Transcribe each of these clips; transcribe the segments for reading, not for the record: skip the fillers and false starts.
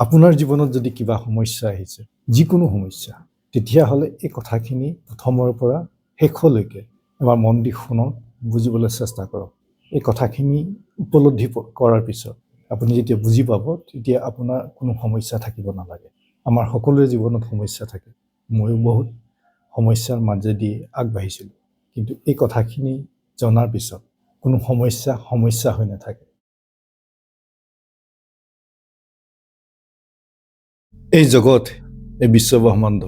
আপোনাৰ জীৱনত যদি কিবা সমস্যা আহিছে, যিকোনো সমস্যা, তেতিয়াহ'লে এই কথাখিনি প্ৰথমৰ পৰা শেষলৈকে এবাৰ মন দি শুনক, বুজিবলৈ চেষ্টা কৰক। এই কথাখিনি উপলব্ধি কৰাৰ পিছত আপুনি যেতিয়া বুজি পাব, তেতিয়া আপোনাৰ কোনো সমস্যা থাকিব নালাগে। আমাৰ সকলোৰে জীৱনত সমস্যা থাকে। ময়ো বহুত সমস্যাৰ মাজেদি আগবাঢ়িছিলোঁ, কিন্তু এই কথাখিনি জনাৰ পিছত কোনো সমস্যা হৈ নাথাকে। এই জগত, এই বিশ্বব্ৰহ্মাণ্ড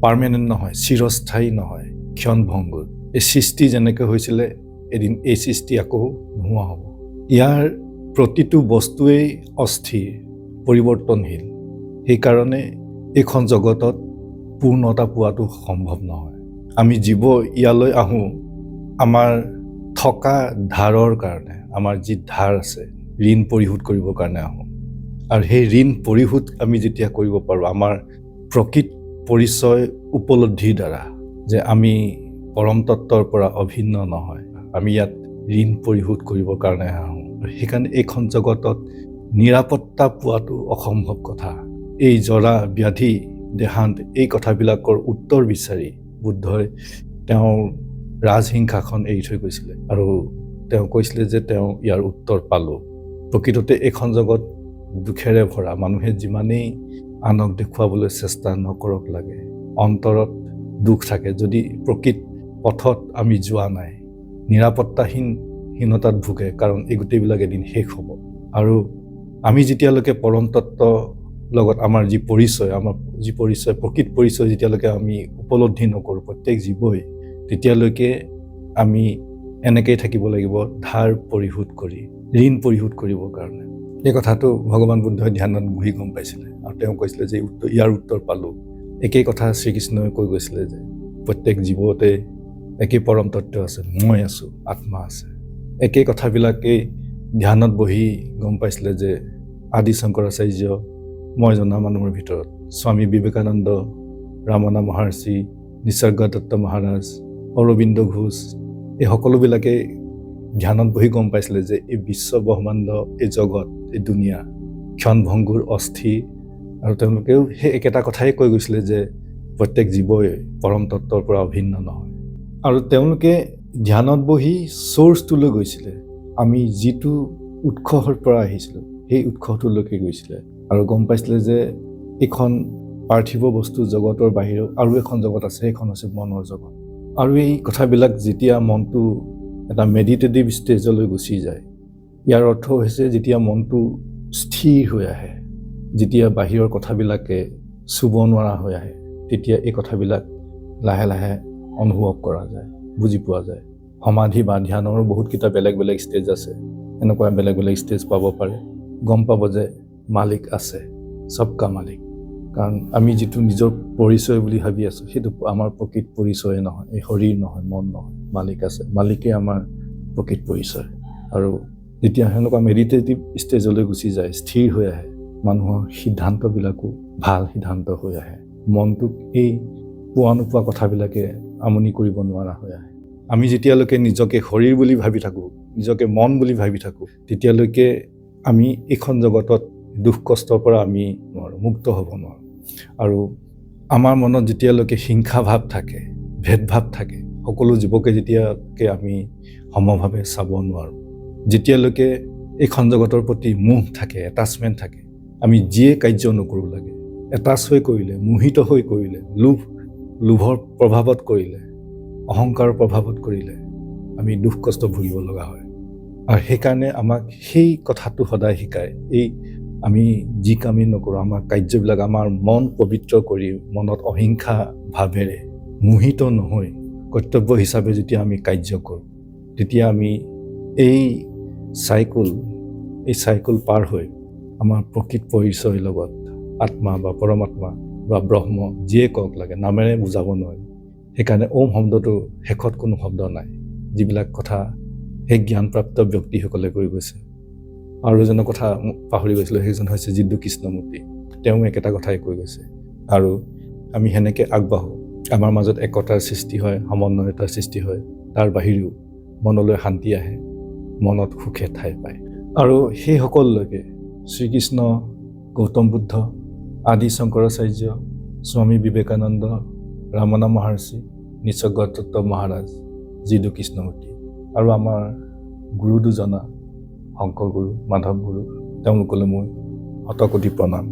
পাৰ্মানেণ্ট নহয়, চিৰস্থায়ী নহয়, ক্ষণভংগুৰ। এই সৃষ্টি যেনেকৈ হৈছিলে, এদিন এই সৃষ্টি আকৌ নোহোৱা হ'ব। ইয়াৰ প্ৰতিটো বস্তুৱেই অস্থিৰ, পৰিৱৰ্তনশীল। সেইকাৰণে এইখন জগতত পূৰ্ণতা পোৱাটো সম্ভৱ নহয়। আমি জীৱ ইয়ালৈ আহোঁ আমাৰ থকা ধাৰৰ কাৰণে, আমাৰ যি ধাৰ আছে, ঋণ পৰিশোধ কৰিবৰ কাৰণে আহোঁ। আৰু সেই ঋণ পৰিশোধ আমি যেতিয়া কৰিব পাৰোঁ আমাৰ প্ৰকৃত পৰিচয় উপলব্ধিৰ দ্বাৰা, যে আমি পৰম তত্ত্বৰ পৰা অভিন্ন নহয়, আমি ইয়াত ঋণ পৰিশোধ কৰিবৰ কাৰণে আহোঁ। সেইকাৰণে এইখন জগতত নিৰাপত্তা পোৱাটো অসম্ভৱ কথা। এই জৰা ব্যাধি দেহান্ত এই কথাবিলাকৰ উত্তৰ বিচাৰি বুদ্ধই তেওঁৰ ৰাজসিংহাসন এৰি থৈ গৈছিলে, আৰু তেওঁ কৈছিলে যে তেওঁ ইয়াৰ উত্তৰ পালোঁ। প্ৰকৃততে এইখন জগত দুখেৰে ভৰা। মানুহে যিমানেই আনক দেখুৱাবলৈ চেষ্টা নকৰক লাগে, অন্তৰত দুখ থাকে। যদি প্ৰকৃত পথত আমি যোৱা নাই, নিৰাপত্তাহীনতাত ভোগে, কাৰণ এই গোটেইবিলাক এদিন শেষ হ'ব। আৰু আমি যেতিয়ালৈকে পৰম তত্ত্বৰ লগত আমাৰ যি পৰিচয় প্ৰকৃত পৰিচয় যেতিয়ালৈকে আমি উপলব্ধি নকৰোঁ প্ৰত্যেক জীৱই, তেতিয়ালৈকে আমি এনেকেই থাকিব লাগিব ধাৰ পৰিশোধ কৰি, ঋণ পৰিশোধ কৰিবৰ কাৰণে। এই কথাটো ভগৱান বুদ্ধই ধ্যানত বহি গম পাইছিলে, আৰু তেওঁ কৈছিলে যে ইয়াৰ উত্তৰ পালোঁ। একেই কথা শ্ৰীকৃষ্ণই কৈ গৈছিলে যে প্ৰত্যেক জীৱতে একেই পৰম তত্ত্ব আছে, মই আছোঁ, আত্মা আছে। একেই কথাবিলাকেই ধ্যানত বহি গম পাইছিলে যে আদি শংকৰাচাৰ্য, মই জনা মানুহৰ ভিতৰত স্বামী বিবেকানন্দ, ৰামনা মহৰ্ষি, নিসৰ্গদত্ত মহাৰাজ, অৰবিন্দ ঘোষ, এই সকলোবিলাকে ধ্যানত বহি গম পাইছিলে যে এই বিশ্ব ব্ৰহ্মাণ্ড, এই জগত, এই দুনিয়া ক্ষণভংগুৰ, অস্থিৰ। আৰু তেওঁলোকেও সেই একেটা কথাই কৈ গৈছিলে যে প্ৰত্যেক জীৱই পৰম তত্ত্বৰ পৰা অভিন্ন নহয়। আৰু তেওঁলোকে ধ্যানত বহি চ'ৰ্চটোলৈ গৈছিলে, আমি যিটো উৎসৰ পৰা আহিছিলোঁ সেই উৎসটোলৈকে গৈছিলে, আৰু গম পাইছিলে যে এইখন পাৰ্থিৱ বস্তু জগতৰ বাহিৰেও আৰু এখন জগত আছে, সেইখন হৈছে মনৰ জগত। আৰু এই কথাবিলাক যেতিয়া মনটো এটা মেডিটেটিভ ষ্টেজলৈ গুচি যায়, ইয়াৰ অৰ্থ হৈছে যেতিয়া মনটো স্থিৰ হৈ আহে, যেতিয়া বাহিৰৰ কথাবিলাকে চুব নোৱাৰা হৈ আহে, তেতিয়া এই কথাবিলাক লাহে লাহে অনুভৱ কৰা যায়, বুজি পোৱা যায়। সমাধি বা ধ্যানৰো বহুতকেইটা বেলেগ বেলেগ ষ্টেজ আছে। এনেকুৱা বেলেগ বেলেগ ষ্টেজ পাব পাৰে। গম পাব যে মালিক আছে, সবকা মালিক। কাৰণ আমি যিটো নিজৰ পৰিচয় বুলি ভাবি আছোঁ, সেইটো আমাৰ প্ৰকৃত পৰিচয়ে নহয়, এই শৰীৰ নহয়, মন নহয়, মালিক আছে। মালিকে আমাৰ প্ৰকৃত পৰিচয়। আৰু যেতিয়া সেনেকুৱা মেডিটেটিভ ষ্টেজলৈ গুচি যায়, স্থিৰ হৈ আহে, মানুহৰ সিদ্ধান্তবিলাকো ভাল সিদ্ধান্ত হৈ আহে। মনটোক এই পোৱা নোপোৱা কথাবিলাকে আমনি কৰিব নোৱাৰা হৈ আহে। আমি যেতিয়ালৈকে নিজকে শৰীৰ বুলি ভাবি থাকোঁ, নিজকে মন বুলি ভাবি থাকোঁ, তেতিয়ালৈকে আমি এইখন জগতত দুখ কষ্টৰ পৰা আমি মুক্ত হ'ব নোৱাৰোঁ। আৰু আমাৰ মনত যেতিয়ালৈকে হিংসা ভাৱ থাকে, ভেদভাৱ থাকে, সকলো জীৱকে যেতিয়ালৈকে আমি সমভাৱে চাব নোৱাৰোঁ, যেতিয়ালৈকে এইখন জগতৰ প্ৰতি মোহ থাকে, এটাচমেণ্ট থাকে, আমি যিয়ে কাৰ্য নকৰোঁ লাগে, এটাচ হৈ কৰিলে, মোহিত হৈ কৰিলে, লোভৰ প্ৰভাৱত কৰিলে, অহংকাৰৰ প্ৰভাৱত কৰিলে আমি দুখ কষ্ট ভুগিব লগা হয়। আৰু সেইকাৰণে আমাক সেই কথাটো সদায় শিকায়, এই আমি যি কামেই নকৰোঁ, আমাৰ কাৰ্যবিলাক আমাৰ মন পবিত্ৰ কৰি, মনত অহিংসা ভাৱেৰে মোহিত নহৈ কৰ্তব্য হিচাপে যেতিয়া আমি কাৰ্য কৰোঁ, তেতিয়া আমি এই চাইকুল পাৰ হৈ আমাৰ প্ৰকৃত পৰিচয়ৰ লগত আত্মা বা পৰমাত্মা বা ব্ৰহ্ম, যিয়ে কওক লাগে, নামেৰে বুজাব নোৱাৰি। সেইকাৰণে ওম শব্দটো শেষত কোনো শব্দ নাই, যিবিলাক কথা সেই জ্ঞানপ্ৰাপ্ত ব্যক্তিসকলে কৈ গৈছে। আৰু এজনৰ কথা পাহৰি গৈছিলোঁ, সেইজন হৈছে জিদ্দু কৃষ্ণমূৰ্তি। তেওঁ একেটা কথাই কৈ গৈছে। আৰু আমি সেনেকৈ আগবাঢ়োঁ, আমাৰ মাজত একতাৰ সৃষ্টি হয়, সমন্বয়তাৰ সৃষ্টি হয়। তাৰ বাহিৰেও মনলৈ শান্তি আহে, মনত সুখে ঠাই পায়। আৰু সেই সকললৈকে শ্ৰীকৃষ্ণ গৌতম বুদ্ধ, আদি শংকৰাচাৰ্য, স্বামী বিবেকানন্দ, ৰামনা মহৰ্ষি, নিসৰ্গদত্ত মহাৰাজ, জিদু কৃষ্ণমূৰ্তি আৰু আমাৰ গুৰু দুজনা শংকৰ গুৰু, মাধৱ গুৰু, তেওঁলোকলৈ মই শতকোটি প্ৰণাম।